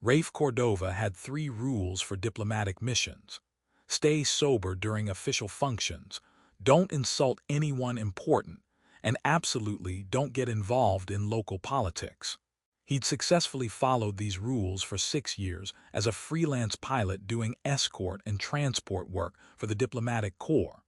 Rafe Cordova had 3 rules for diplomatic missions. Stay sober during official functions, don't insult anyone important, and absolutely don't get involved in local politics. He'd successfully followed these rules for 6 years as a freelance pilot doing escort and transport work for the diplomatic corps.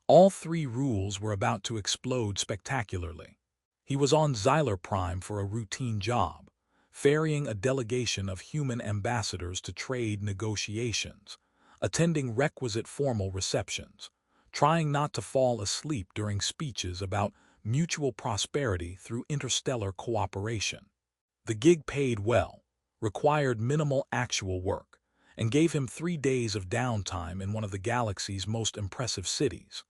All 3 rules were about to explode spectacularly. He was on Xyler Prime for a routine job, ferrying a delegation of human ambassadors to trade negotiations, attending requisite formal receptions, trying not to fall asleep during speeches about mutual prosperity through interstellar cooperation. The gig paid well, required minimal actual work, and gave him 3 days of downtime in one of the galaxy's most impressive cities,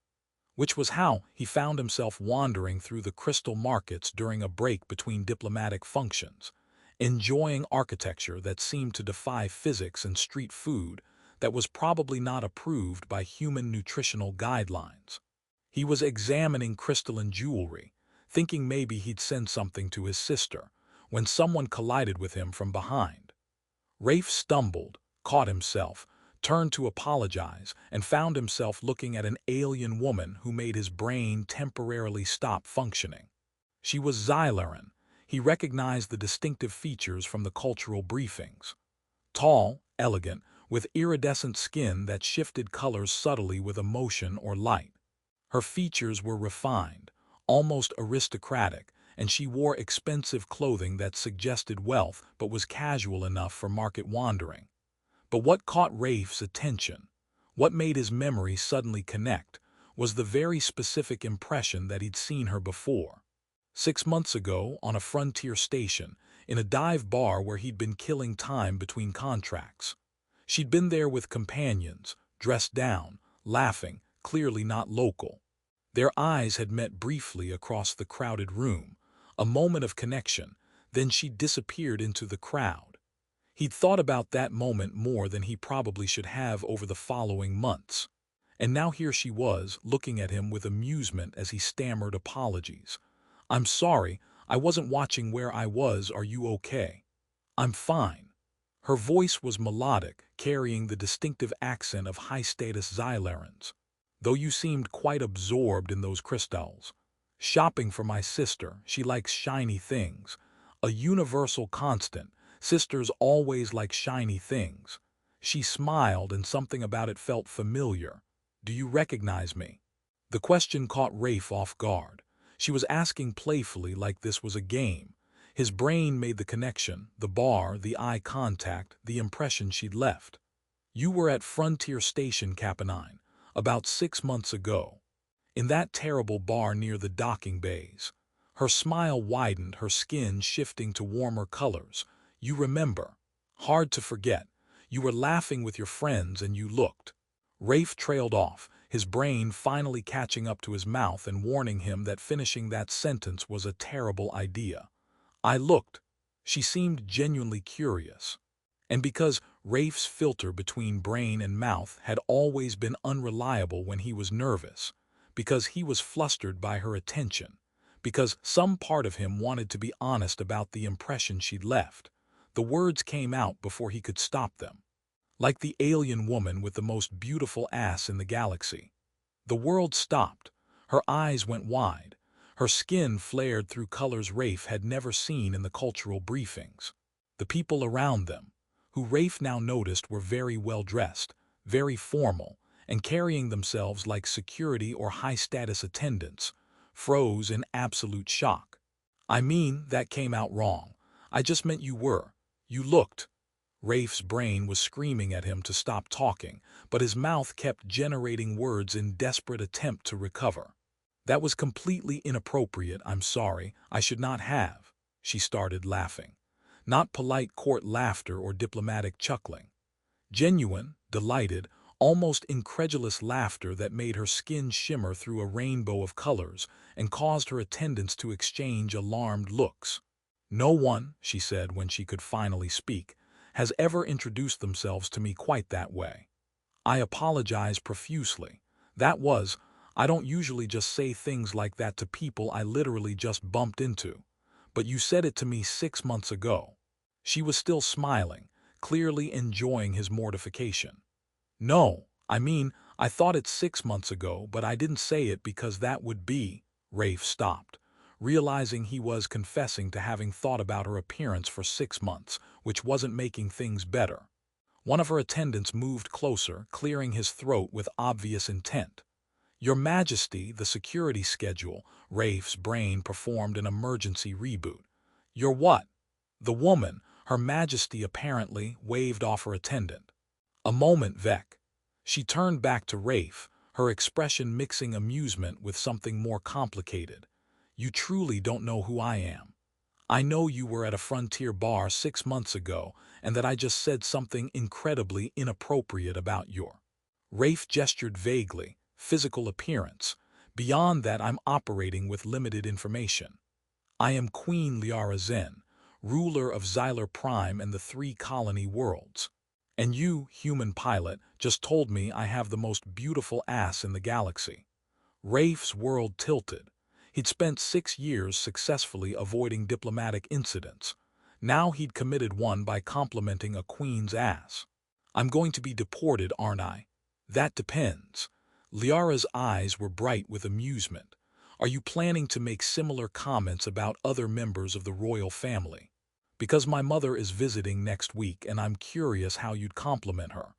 which was how he found himself wandering through the crystal markets during a break between diplomatic functions, enjoying architecture that seemed to defy physics and street food that was probably not approved by human nutritional guidelines. He was examining crystalline jewelry, thinking maybe he'd send something to his sister, when someone collided with him from behind. Rafe stumbled, caught himself, turned to apologize, and found himself looking at an alien woman who made his brain temporarily stop functioning. She was Xyleran. He recognized the distinctive features from the cultural briefings. Tall, elegant, with iridescent skin that shifted colors subtly with emotion or light. Her features were refined, almost aristocratic, and she wore expensive clothing that suggested wealth but was casual enough for market wandering. But what caught Rafe's attention, what made his memory suddenly connect, was the very specific impression that he'd seen her before. 6 months ago, on a frontier station, in a dive bar where he'd been killing time between contracts. She'd been there with companions, dressed down, laughing, clearly not local. Their eyes had met briefly across the crowded room, a moment of connection, then she disappeared into the crowd. He'd thought about that moment more than he probably should have over the following months. And now here she was, looking at him with amusement as he stammered apologies. "I'm sorry, I wasn't watching where I was. Are you okay?" "I'm fine." Her voice was melodic, carrying the distinctive accent of high-status Xylerans. "Though you seemed quite absorbed in those crystals. Shopping for my sister, she likes shiny things. A universal constant, sisters always like shiny things." She smiled and something about it felt familiar. "Do you recognize me?" The question caught Rafe off guard. She was asking playfully like this was a game. His brain made the connection, the bar, the eye contact, the impression she'd left. "You were at Frontier Station, Capinine, about 6 months ago. In that terrible bar near the docking bays." Her smile widened, her skin shifting to warmer colors. "You remember. Hard to forget. You were laughing with your friends and you looked." Rafe trailed off, his brain finally catching up to his mouth and warning him that finishing that sentence was a terrible idea. "I looked." She seemed genuinely curious. And because Rafe's filter between brain and mouth had always been unreliable when he was nervous, because he was flustered by her attention, because some part of him wanted to be honest about the impression she'd left, the words came out before he could stop them. Like the alien woman with the most beautiful ass in the galaxy. The world stopped. Her eyes went wide. Her skin flared through colors Rafe had never seen in the cultural briefings. The people around them, who Rafe now noticed were very well dressed, very formal, and carrying themselves like security or high-status attendants, froze in absolute shock. "I mean, that came out wrong. I just meant you were. You looked." Rafe's brain was screaming at him to stop talking, but his mouth kept generating words in desperate attempt to recover. "That was completely inappropriate. I'm sorry. I should not have." She started laughing. Not polite court laughter or diplomatic chuckling. Genuine, delighted, almost incredulous laughter that made her skin shimmer through a rainbow of colors and caused her attendants to exchange alarmed looks. "No one," she said when she could finally speak, "has ever introduced themselves to me quite that way. I apologize profusely. I don't usually just say things like that to people I literally just bumped into. But you said it to me 6 months ago." She was still smiling, clearly enjoying his mortification. "No, I mean, I thought it 6 months ago, but I didn't say it because that would be—" Rafe stopped, realizing he was confessing to having thought about her appearance for 6 months, which wasn't making things better. One of her attendants moved closer, clearing his throat with obvious intent. "Your Majesty, the security schedule." Rafe's brain performed an emergency reboot. "Your what?" The woman, Her Majesty apparently, waved off her attendant. "A moment, Vec." She turned back to Rafe, her expression mixing amusement with something more complicated. "You truly don't know who I am. I know you were at a frontier bar 6 months ago, and that I just said something incredibly inappropriate about your—" Rafe gestured vaguely, "physical appearance. Beyond that, I'm operating with limited information. I am Queen Liara Zen, ruler of Xylar Prime and the 3 colony worlds. And you, human pilot, just told me I have the most beautiful ass in the galaxy." Rafe's world tilted. He'd spent 6 years successfully avoiding diplomatic incidents. Now he'd committed one by complimenting a queen's ass. "I'm going to be deported, aren't I?" "That depends." Liara's eyes were bright with amusement. "Are you planning to make similar comments about other members of the royal family?" "Because my mother is visiting next week and I'm curious how you'd compliment her."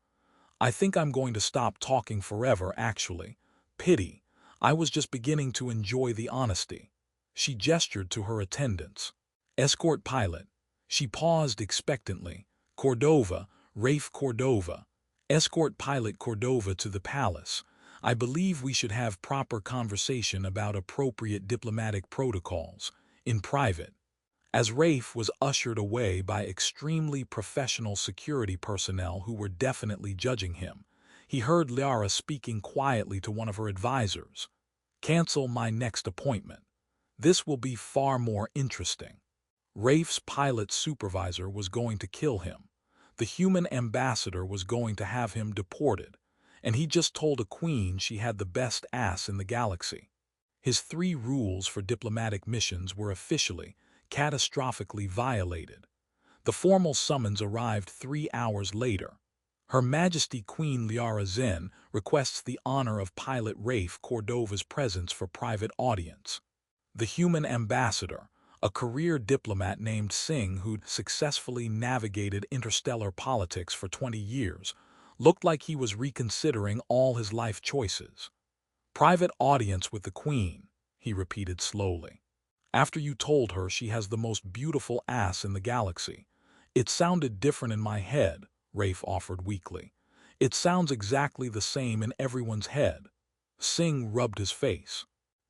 "I think I'm going to stop talking forever, actually. Pity. I was just beginning to enjoy the honesty." She gestured to her attendants. "Escort pilot." She paused expectantly. "Cordova, Rafe Cordova. Escort pilot Cordova to the palace. I believe we should have proper conversation about appropriate diplomatic protocols, in private." As Rafe was ushered away by extremely professional security personnel who were definitely judging him, he heard Liara speaking quietly to one of her advisors. "Cancel my next appointment. This will be far more interesting." Rafe's pilot supervisor was going to kill him. The human ambassador was going to have him deported. And he just told a queen she had the best ass in the galaxy. His 3 rules for diplomatic missions were officially, catastrophically violated. The formal summons arrived 3 hours later. Her Majesty Queen Liara Zen requests the honor of pilot Rafe Cordova's presence for private audience. The human ambassador, a career diplomat named Singh who'd successfully navigated interstellar politics for 20 years, looked like he was reconsidering all his life choices. "Private audience with the Queen," he repeated slowly. "After you told her she has the most beautiful ass in the galaxy." "It sounded different in my head," Rafe offered weakly. "It sounds exactly the same in everyone's head." Singh rubbed his face.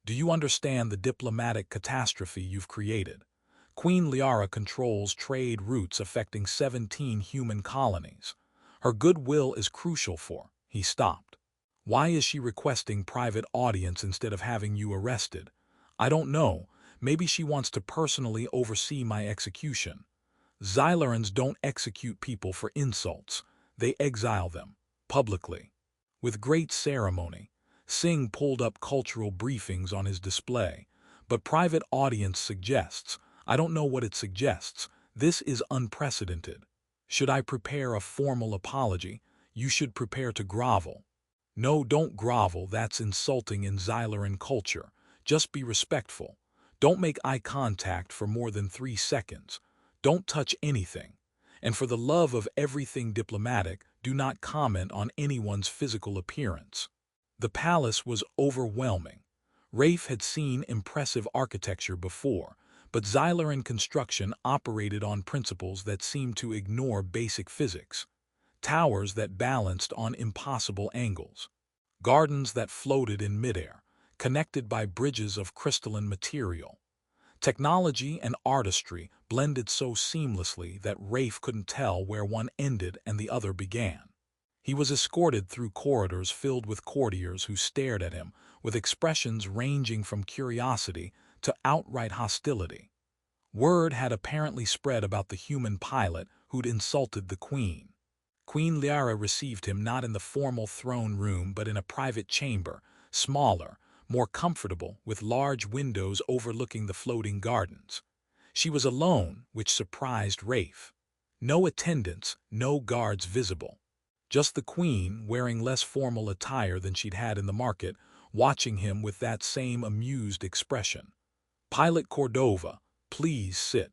"Do you understand the diplomatic catastrophe you've created? Queen Liara controls trade routes affecting 17 human colonies. Her goodwill is crucial for—" He stopped. "Why is she requesting private audience instead of having you arrested?" "I don't know. Maybe she wants to personally oversee my execution." "Xylarans don't execute people for insults. They exile them, publicly, with great ceremony." Singh pulled up cultural briefings on his display. "But private audience suggests—" "I don't know what it suggests. This is unprecedented. Should I prepare a formal apology? You should prepare to grovel." "No, don't grovel. That's insulting in Xylaran culture. Just be respectful. Don't make eye contact for more than 3 seconds. Don't touch anything. And for the love of everything diplomatic, do not comment on anyone's physical appearance." The palace was overwhelming. Rafe had seen impressive architecture before, but Xylaran construction operated on principles that seemed to ignore basic physics. Towers that balanced on impossible angles. Gardens that floated in midair, connected by bridges of crystalline material. Technology and artistry blended so seamlessly that Rafe couldn't tell where one ended and the other began. He was escorted through corridors filled with courtiers who stared at him with expressions ranging from curiosity to outright hostility. Word had apparently spread about the human pilot who'd insulted the queen. Queen Liara received him not in the formal throne room but in a private chamber, smaller, more comfortable, with large windows overlooking the floating gardens. She was alone, which surprised Rafe. No attendants, no guards visible. Just the queen, wearing less formal attire than she'd had in the market, watching him with that same amused expression. Pilot Cordova, please sit.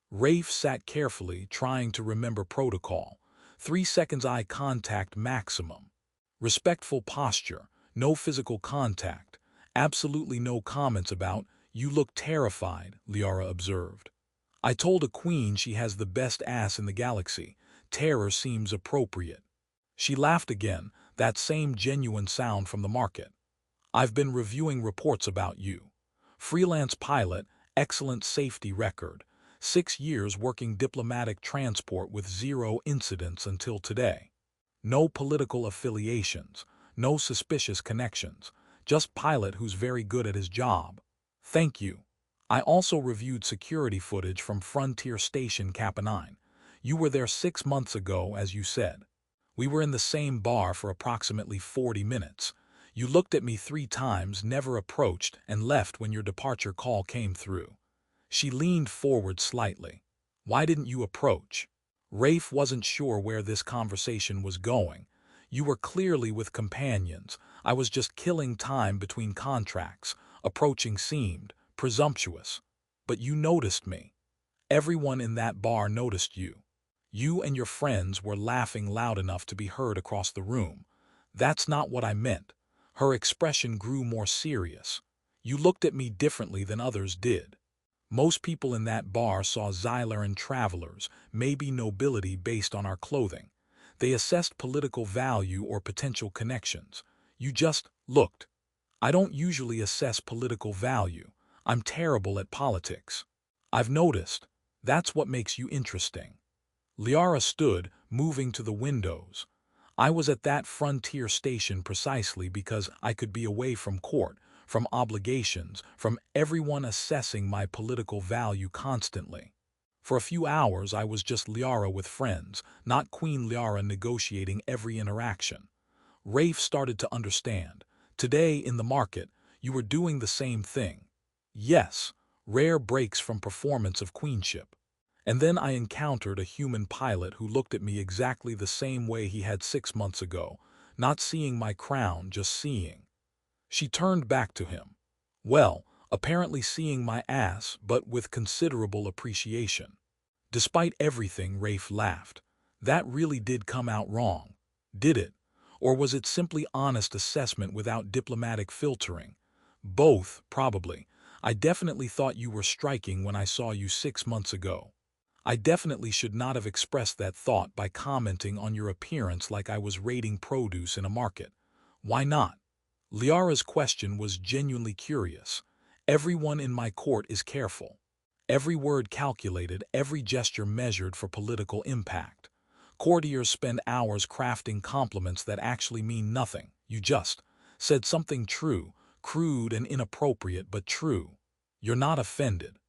Rafe sat carefully, trying to remember protocol. 3 seconds eye contact maximum. Respectful posture, no physical contact. Absolutely no comments about, "You look terrified," Liara observed. "I told a queen she has the best ass in the galaxy. Terror seems appropriate." She laughed again, that same genuine sound from the market. "I've been reviewing reports about you. Freelance pilot, excellent safety record. 6 years working diplomatic transport with 0 incidents until today. No political affiliations, no suspicious connections, just pilot who's very good at his job. Thank you. I also reviewed security footage from Frontier Station Cap9. You were there 6 months ago, as you said. We were in the same bar for approximately 40 minutes. You looked at me 3 times, never approached, and left when your departure call came through." She leaned forward slightly. "Why didn't you approach?" Rafe wasn't sure where this conversation was going. "You were clearly with companions. I was just killing time between contracts. Approaching seemed presumptuous. But you noticed me. Everyone in that bar noticed you. You and your friends were laughing loud enough to be heard across the room. That's not what I meant." Her expression grew more serious. "You looked at me differently than others did. Most people in that bar saw Xylaran travelers, maybe nobility based on our clothing. They assessed political value or potential connections. You just looked. I don't usually assess political value. I'm terrible at politics. I've noticed. That's what makes you interesting." Liara stood, moving to the windows. "I was at that Frontier station precisely because I could be away from court, from obligations, from everyone assessing my political value constantly. For a few hours I was just Liara with friends, not Queen Liara negotiating every interaction." Rafe started to understand. "Today, in the market, you were doing the same thing." "Yes, rare breaks from performance of queenship. And then I encountered a human pilot who looked at me exactly the same way he had 6 months ago, not seeing my crown, just seeing." She turned back to him. "Well, apparently seeing my ass, but with considerable appreciation." Despite everything, Rafe laughed. "That really did come out wrong. Did it? Or was it simply honest assessment without diplomatic filtering?" "Both, probably. I definitely thought you were striking when I saw you 6 months ago. I definitely should not have expressed that thought by commenting on your appearance like I was rating produce in a market." "Why not?" Liara's question was genuinely curious. "Everyone in my court is careful. Every word calculated, every gesture measured for political impact. Courtiers spend hours crafting compliments that actually mean nothing. You just said something true, crude and inappropriate, but true. You're not offended."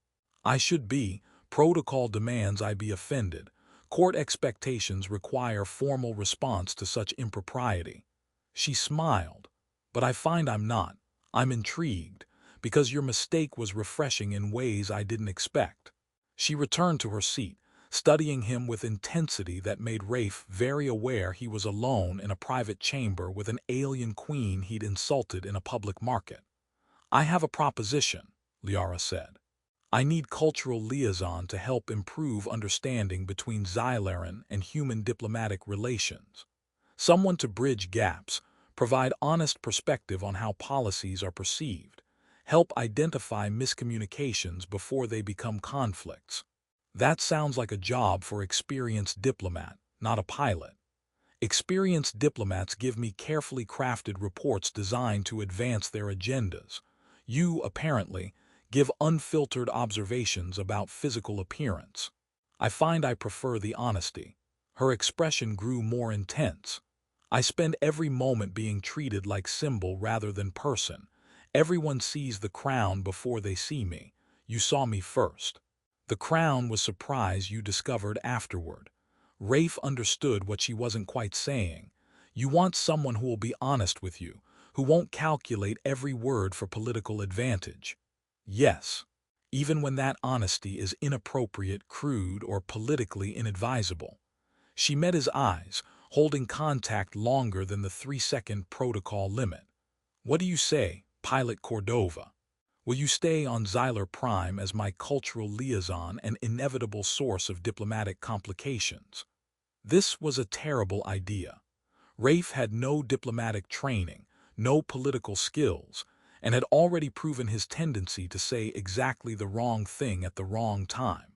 "I should be. Protocol demands I be offended. Court expectations require formal response to such impropriety." She smiled. "But I find I'm not. I'm intrigued, because your mistake was refreshing in ways I didn't expect." She returned to her seat, studying him with intensity that made Rafe very aware he was alone in a private chamber with an alien queen he'd insulted in a public market. "I have a proposition," Liara said. "I need cultural liaison to help improve understanding between Xylaran and human diplomatic relations. Someone to bridge gaps, provide honest perspective on how policies are perceived, help identify miscommunications before they become conflicts." That sounds like a job for experienced diplomat, not a pilot. Experienced diplomats give me carefully crafted reports designed to advance their agendas. You, apparently, give unfiltered observations about physical appearance. I find I prefer the honesty." Her expression grew more intense. "I spend every moment being treated like symbol rather than person. Everyone sees the crown before they see me. You saw me first. The crown was surprise you discovered afterward." Rafe understood what she wasn't quite saying. "You want someone who will be honest with you, who won't calculate every word for political advantage." "Yes." even when that honesty is inappropriate, crude, or politically inadvisable. She met his eyes, holding contact longer than the 3-second protocol limit. What do you say, Pilot Cordova? Will you stay on Xyler Prime as my cultural liaison and inevitable source of diplomatic complications? This was a terrible idea. Rafe had no diplomatic training, no political skills, and had already proven his tendency to say exactly the wrong thing at the wrong time.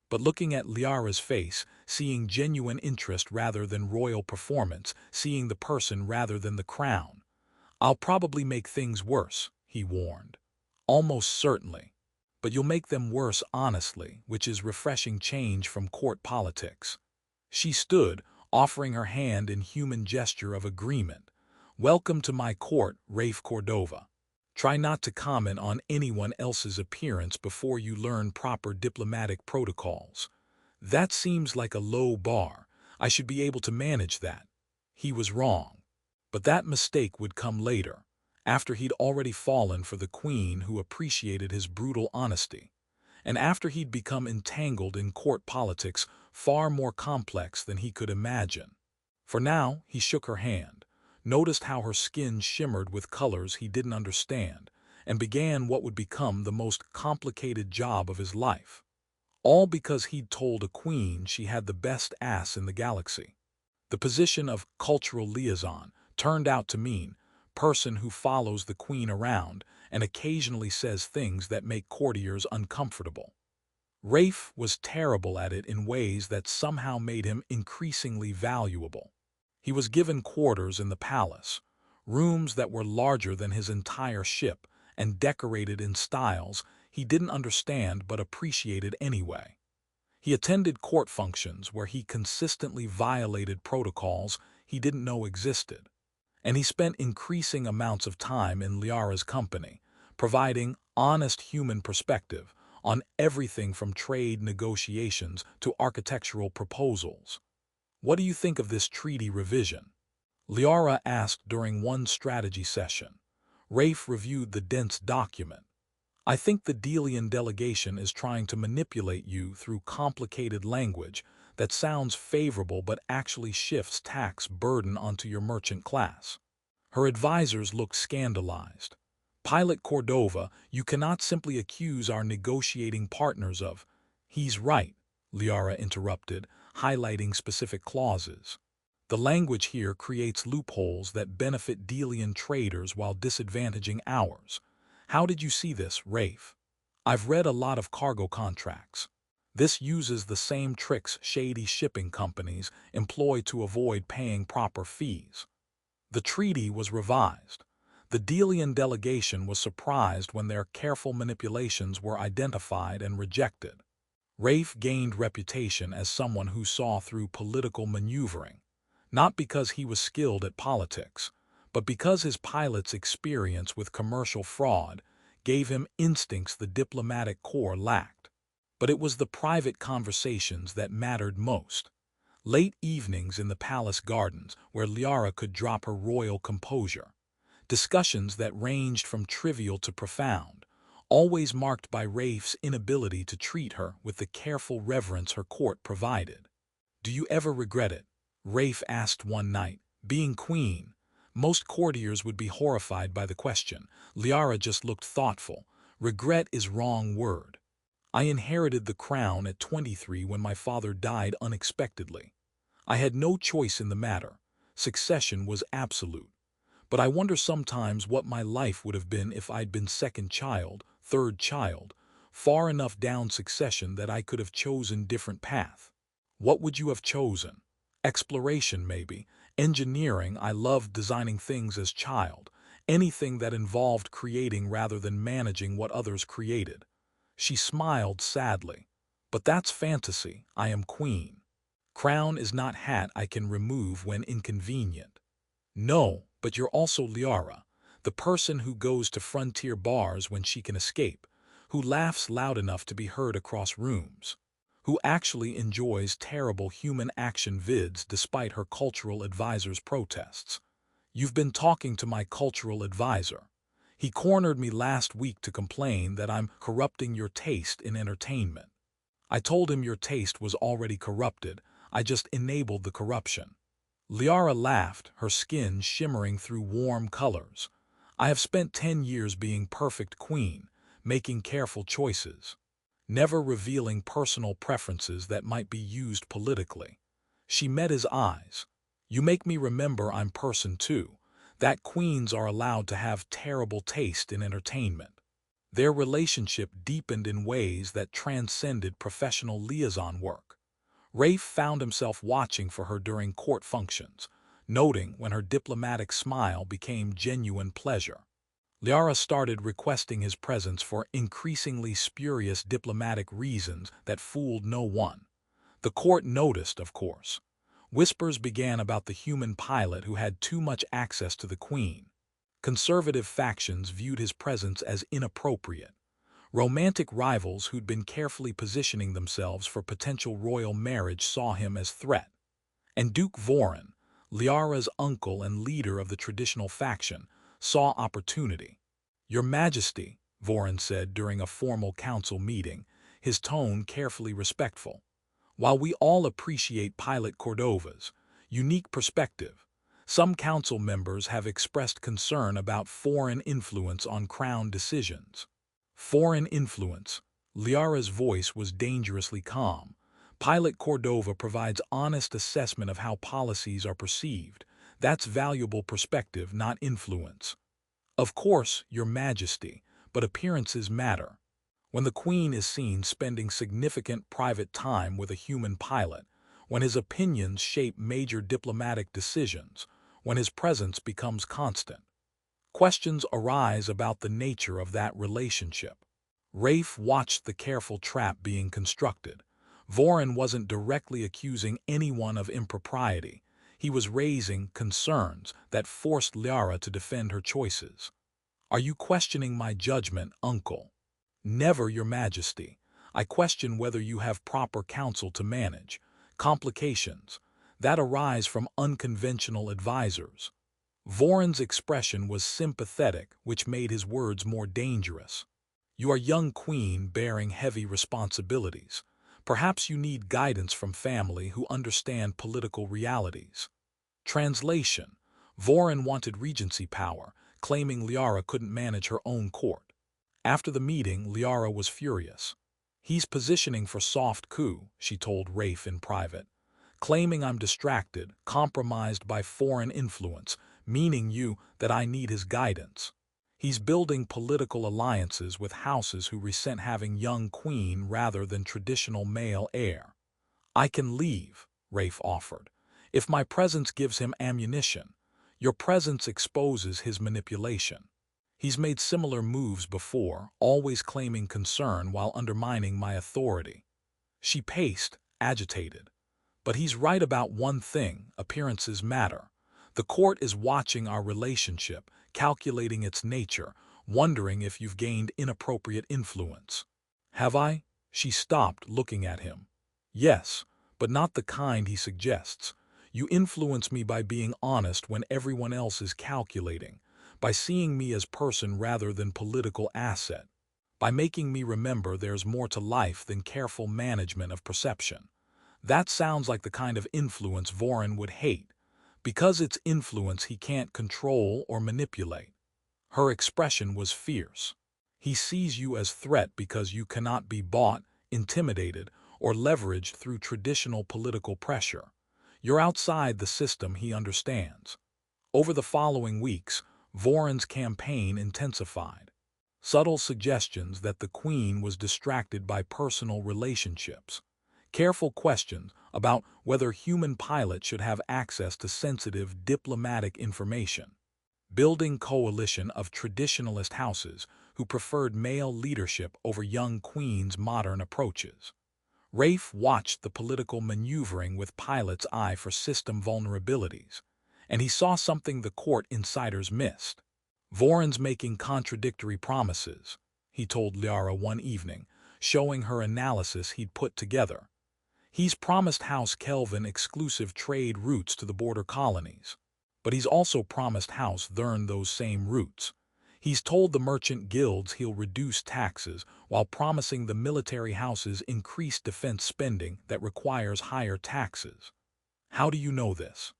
But looking at Liara's face, seeing genuine interest rather than royal performance, seeing the person rather than the crown, "I'll probably make things worse," he warned. "Almost certainly. But you'll make them worse honestly, which is refreshing change from court politics." She stood, offering her hand in human gesture of agreement. "Welcome to my court, Rafe Cordova. Try not to comment on anyone else's appearance before you learn proper diplomatic protocols." That seems like a low bar. I should be able to manage that. He was wrong. But that mistake would come later, after he'd already fallen for the queen who appreciated his brutal honesty, and after he'd become entangled in court politics far more complex than he could imagine. For now, he shook her hand, noticed how her skin shimmered with colors he didn't understand, and began what would become the most complicated job of his life. All because he'd told a queen she had the best ass in the galaxy. The position of cultural liaison turned out to mean person who follows the queen around and occasionally says things that make courtiers uncomfortable. Rafe was terrible at it in ways that somehow made him increasingly valuable. He was given quarters in the palace, rooms that were larger than his entire ship and decorated in styles he didn't understand but appreciated anyway. He attended court functions where he consistently violated protocols he didn't know existed, and he spent increasing amounts of time in Liara's company, providing honest human perspective on everything from trade negotiations to architectural proposals. "What do you think of this treaty revision?" Liara asked during one strategy session. Rafe reviewed the dense document. "I think the Delian delegation is trying to manipulate you through complicated language that sounds favorable but actually shifts tax burden onto your merchant class." Her advisors looked scandalized. "Pilot Cordova, you cannot simply accuse our negotiating partners of—" "He's right," Liara interrupted, highlighting specific clauses. "The language here creates loopholes that benefit Delian traders while disadvantaging ours. How did you see this, Rafe?" "I've read a lot of cargo contracts. This uses the same tricks shady shipping companies employ to avoid paying proper fees." The treaty was revised. The Delian delegation was surprised when their careful manipulations were identified and rejected. Rafe gained reputation as someone who saw through political maneuvering, not because he was skilled at politics, but because his pilot's experience with commercial fraud gave him instincts the diplomatic corps lacked. But it was the private conversations that mattered most. Late evenings in the palace gardens where Liara could drop her royal composure. Discussions that ranged from trivial to profound, always marked by Rafe's inability to treat her with the careful reverence her court provided. "Do you ever regret it?" Rafe asked one night. Being queen, most courtiers would be horrified by the question. Liara just looked thoughtful. "Regret is wrong word. I inherited the crown at 23 when my father died unexpectedly. I had no choice in the matter. Succession was absolute. But I wonder sometimes what my life would have been if I'd been second child, third child, far enough down succession that I could have chosen different path." "What would you have chosen?" "Exploration, maybe. Engineering. I loved designing things as child. Anything that involved creating rather than managing what others created." She smiled sadly. "But that's fantasy. I am queen. Crown is not hat I can remove when inconvenient." "No, but you're also Liara, the person who goes to frontier bars when she can escape, who laughs loud enough to be heard across rooms, who actually enjoys terrible human action vids despite her cultural advisor's protests." "You've been talking to my cultural advisor. He cornered me last week to complain that I'm corrupting your taste in entertainment. I told him your taste was already corrupted, I just enabled the corruption. Liara laughed, her skin shimmering through warm colors. I have spent 10 years being perfect queen, making careful choices, never revealing personal preferences that might be used politically. She met his eyes. You make me remember I'm person too, that queens are allowed to have terrible taste in entertainment. Their relationship deepened in ways that transcended professional liaison work. Rafe found himself watching for her during court functions, noting when her diplomatic smile became genuine pleasure. Liara started requesting his presence for increasingly spurious diplomatic reasons that fooled no one. The court noticed, of course. Whispers began about the human pilot who had too much access to the queen. Conservative factions viewed his presence as inappropriate. Romantic rivals who'd been carefully positioning themselves for potential royal marriage saw him as threat. And Duke Voren, Liara's uncle and leader of the traditional faction, saw opportunity. Your Majesty, Voren said during a formal council meeting, his tone carefully respectful. While we all appreciate Pilot Cordova's unique perspective, some council members have expressed concern about foreign influence on crown decisions. Foreign influence. Liara's voice was dangerously calm. Pilot Cordova provides honest assessment of how policies are perceived. That's valuable perspective, not influence. Of course, Your Majesty, but appearances matter. When the Queen is seen spending significant private time with a human pilot, when his opinions shape major diplomatic decisions, when his presence becomes constant, questions arise about the nature of that relationship. Rafe watched the careful trap being constructed. Voren wasn't directly accusing anyone of impropriety. He was raising concerns that forced Liara to defend her choices. Are you questioning my judgment, uncle? Never, Your Majesty. I question whether you have proper counsel to manage complications that arise from unconventional advisors. Voren's expression was sympathetic, which made his words more dangerous. You are young queen bearing heavy responsibilities. Perhaps you need guidance from family who understand political realities. Translation. Voren wanted regency power, claiming Liara couldn't manage her own court. After the meeting, Liara was furious. He's positioning for soft coup, she told Rafe in private, claiming I'm distracted, compromised by foreign influence, meaning that I need his guidance. He's building political alliances with houses who resent having young queen rather than traditional male heir. I can leave, Rafe offered, if my presence gives him ammunition. Your presence exposes his manipulation. He's made similar moves before, always claiming concern while undermining my authority. She paced, agitated. But he's right about one thing, appearances matter. The court is watching our relationship, calculating its nature, wondering if you've gained inappropriate influence. Have I? She stopped, looking at him. Yes, but not the kind he suggests. You influence me by being honest when everyone else is calculating, by seeing me as person rather than political asset, by making me remember there's more to life than careful management of perception. That sounds like the kind of influence Voren would hate. Because it's influence he can't control or manipulate. Her expression was fierce. He sees you as threat because you cannot be bought, intimidated, or leveraged through traditional political pressure. You're outside the system he understands. Over the following weeks, Voren's campaign intensified. Subtle suggestions that the Queen was distracted by personal relationships. Careful questions about whether human pilots should have access to sensitive diplomatic information. Building coalition of traditionalist houses who preferred male leadership over young queens' modern approaches. Rafe watched the political maneuvering with Pilot's eye for system vulnerabilities, and he saw something the court insiders missed. Voren's making contradictory promises, he told Liara one evening, showing her analysis he'd put together. He's promised House Kelvin exclusive trade routes to the border colonies, but he's also promised House Thurn those same routes. He's told the merchant guilds he'll reduce taxes while promising the military houses increased defense spending that requires higher taxes. How do you know this?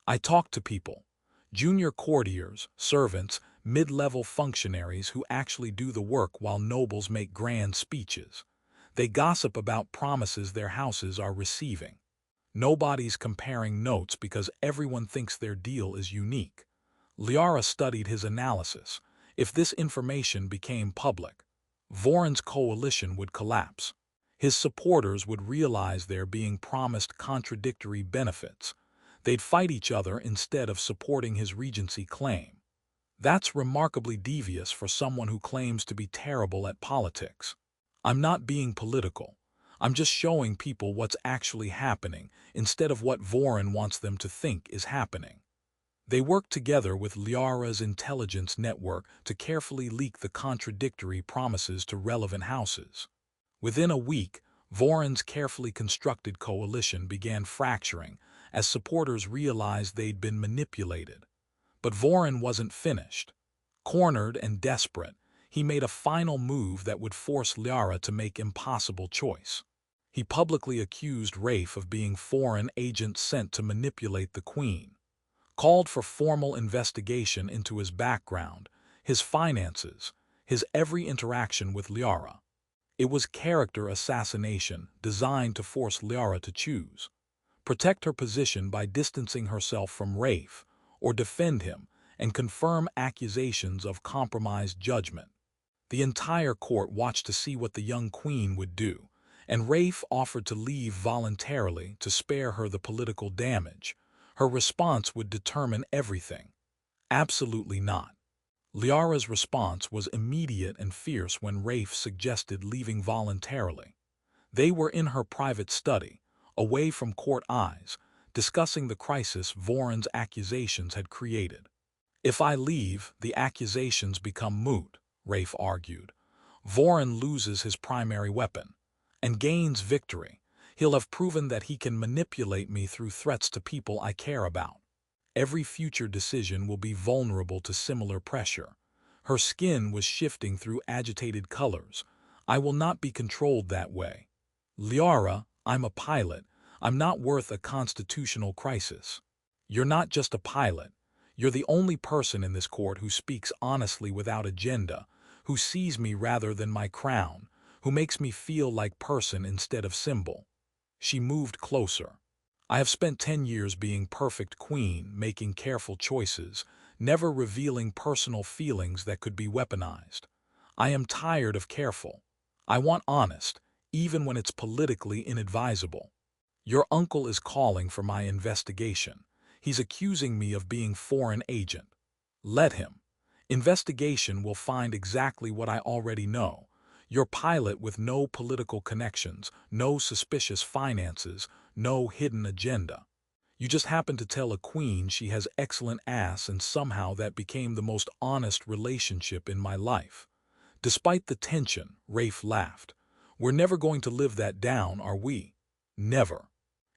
I talk to people, junior courtiers, servants, mid-level functionaries who actually do the work while nobles make grand speeches. They gossip about promises their houses are receiving. Nobody's comparing notes because everyone thinks their deal is unique. Liara studied his analysis. If this information became public, Voron's coalition would collapse. His supporters would realize they're being promised contradictory benefits. They'd fight each other instead of supporting his regency claim. That's remarkably devious for someone who claims to be terrible at politics. I'm not being political. I'm just showing people what's actually happening instead of what Voron wants them to think is happening. They worked together with Liara's intelligence network to carefully leak the contradictory promises to relevant houses. Within a week, Voron's carefully constructed coalition began fracturing as supporters realized they'd been manipulated. But Voron wasn't finished. Cornered and desperate, he made a final move that would force Liara to make impossible choice. He publicly accused Rafe of being foreign agents sent to manipulate the queen, called for formal investigation into his background, his finances, his every interaction with Liara. It was character assassination designed to force Liara to choose: protect her position by distancing herself from Rafe, or defend him and confirm accusations of compromised judgment. The entire court watched to see what the young queen would do, and Rafe offered to leave voluntarily to spare her the political damage. Her response would determine everything. Absolutely not. Liara's response was immediate and fierce when Rafe suggested leaving voluntarily. They were in her private study, away from court eyes, discussing the crisis Voron's accusations had created. If I leave, the accusations become moot, Rafe argued. Voron loses his primary weapon and gains victory. He'll have proven that he can manipulate me through threats to people I care about. Every future decision will be vulnerable to similar pressure. Her skin was shifting through agitated colors. I will not be controlled that way. Liara, I'm a pilot. I'm not worth a constitutional crisis. You're not just a pilot. You're the only person in this court who speaks honestly without agenda, who sees me rather than my crown, who makes me feel like person instead of symbol. She moved closer. I have spent 10 years being perfect queen, making careful choices, never revealing personal feelings that could be weaponized. I am tired of careful. I want honest, even when it's politically inadvisable. Your uncle is calling for my investigation. He's accusing me of being foreign agent. Let him. Investigation will find exactly what I already know. Your pilot with no political connections, no suspicious finances, no hidden agenda. You just happen to tell a queen she has excellent ass, and somehow that became the most honest relationship in my life. Despite the tension, Rafe laughed. We're never going to live that down, are we? Never.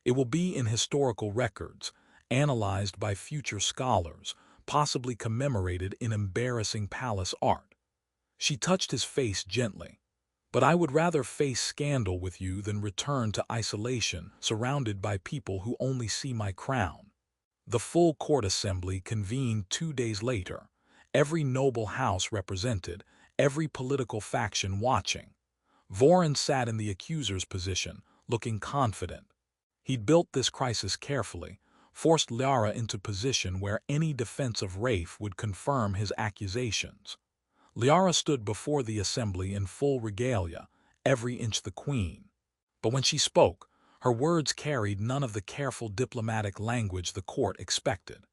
It will be in historical records, analyzed by future scholars, possibly commemorated in embarrassing palace art. She touched his face gently. But I would rather face scandal with you than return to isolation, surrounded by people who only see my crown. The full court assembly convened 2 days later, every noble house represented, every political faction watching. Voron sat in the accuser's position, looking confident. He'd built this crisis carefully, forced Liara into position where any defense of Rafe would confirm his accusations. Liara stood before the assembly in full regalia, every inch the queen. But when she spoke, her words carried none of the careful diplomatic language the court expected.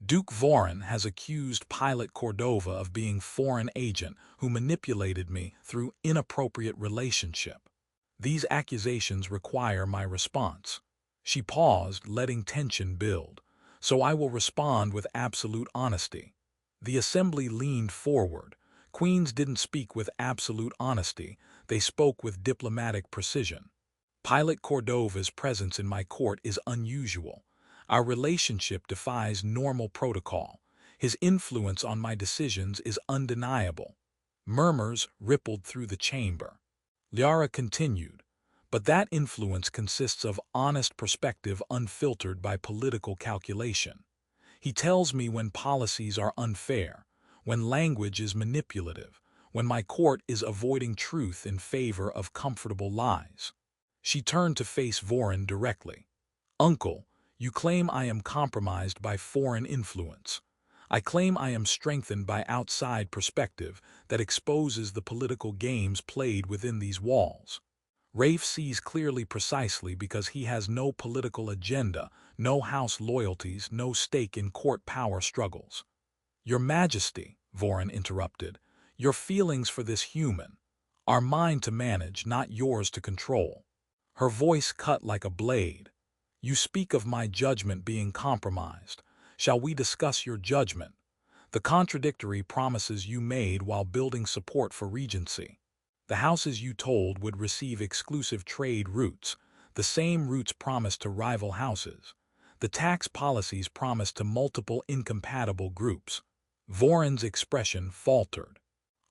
Duke Voron has accused Pilot Cordova of being foreign agent who manipulated me through inappropriate relationship. These accusations require my response. She paused, letting tension build. So I will respond with absolute honesty. The assembly leaned forward. Queens didn't speak with absolute honesty, they spoke with diplomatic precision. Pilot Cordova's presence in my court is unusual. Our relationship defies normal protocol. His influence on my decisions is undeniable. Murmurs rippled through the chamber. Liara continued, but that influence consists of honest perspective unfiltered by political calculation. He tells me when policies are unfair, when language is manipulative, when my court is avoiding truth in favor of comfortable lies. She turned to face Voron directly. Uncle, you claim I am compromised by foreign influence. I claim I am strengthened by outside perspective that exposes the political games played within these walls. Rafe sees clearly precisely because he has no political agenda, no house loyalties, no stake in court power struggles. Your Majesty, Voron interrupted, your feelings for this human are mine to manage, not yours to control. Her voice cut like a blade. You speak of my judgment being compromised. Shall we discuss your judgment? The contradictory promises you made while building support for Regency. The houses you told would receive exclusive trade routes, the same routes promised to rival houses. The tax policies promised to multiple incompatible groups. Voron's expression faltered.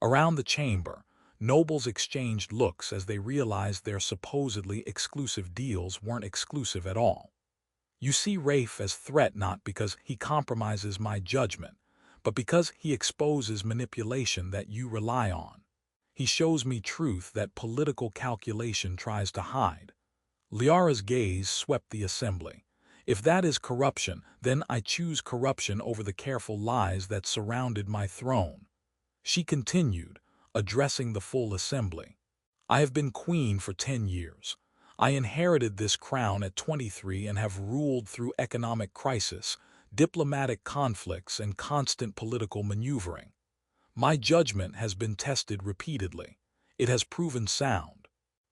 Around the chamber, nobles exchanged looks as they realized their supposedly exclusive deals weren't exclusive at all. You see Rafe as threat not because he compromises my judgment, but because he exposes manipulation that you rely on. He shows me truth that political calculation tries to hide. Liara's gaze swept the assembly. If that is corruption, then I choose corruption over the careful lies that surrounded my throne. She continued, addressing the full assembly. I have been queen for 10 years. I inherited this crown at 23 and have ruled through economic crisis, diplomatic conflicts, and constant political maneuvering. My judgment has been tested repeatedly. It has proven sound.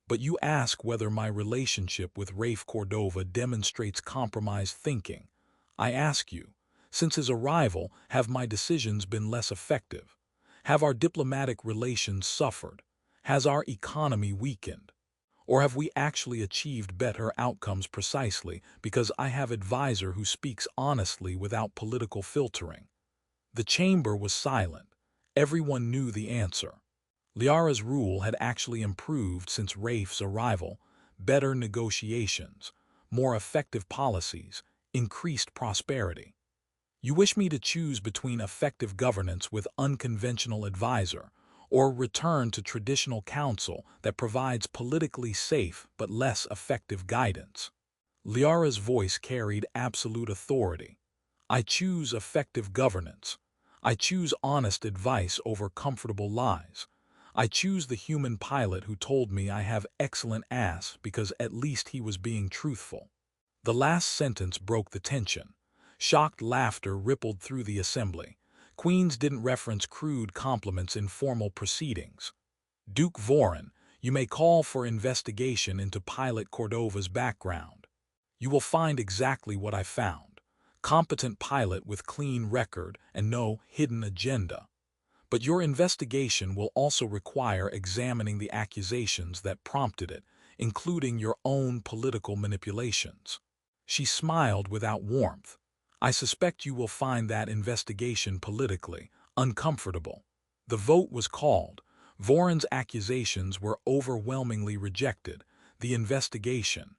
But you ask whether my relationship with Rafe Cordova demonstrates compromised thinking. I ask you, since his arrival, have my decisions been less effective? Have our diplomatic relations suffered? Has our economy weakened? Or have we actually achieved better outcomes precisely because I have an advisor who speaks honestly without political filtering? The chamber was silent. Everyone knew the answer. Liara's rule had actually improved since Rafe's arrival. Better negotiations, more effective policies, increased prosperity. You wish me to choose between effective governance with unconventional advisor or return to traditional counsel that provides politically safe but less effective guidance. Liara's voice carried absolute authority. I choose effective governance. I choose honest advice over comfortable lies. I choose the human pilot who told me I have excellent ass because at least he was being truthful. The last sentence broke the tension. Shocked laughter rippled through the assembly. Queens didn't reference crude compliments in formal proceedings. Duke Voron, you may call for investigation into Pilot Cordova's background. You will find exactly what I found. Competent pilot with clean record and no hidden agenda. But your investigation will also require examining the accusations that prompted it, including your own political manipulations. She smiled without warmth. I suspect you will find that investigation politically uncomfortable. The vote was called. Voron's accusations were overwhelmingly rejected. The investigation,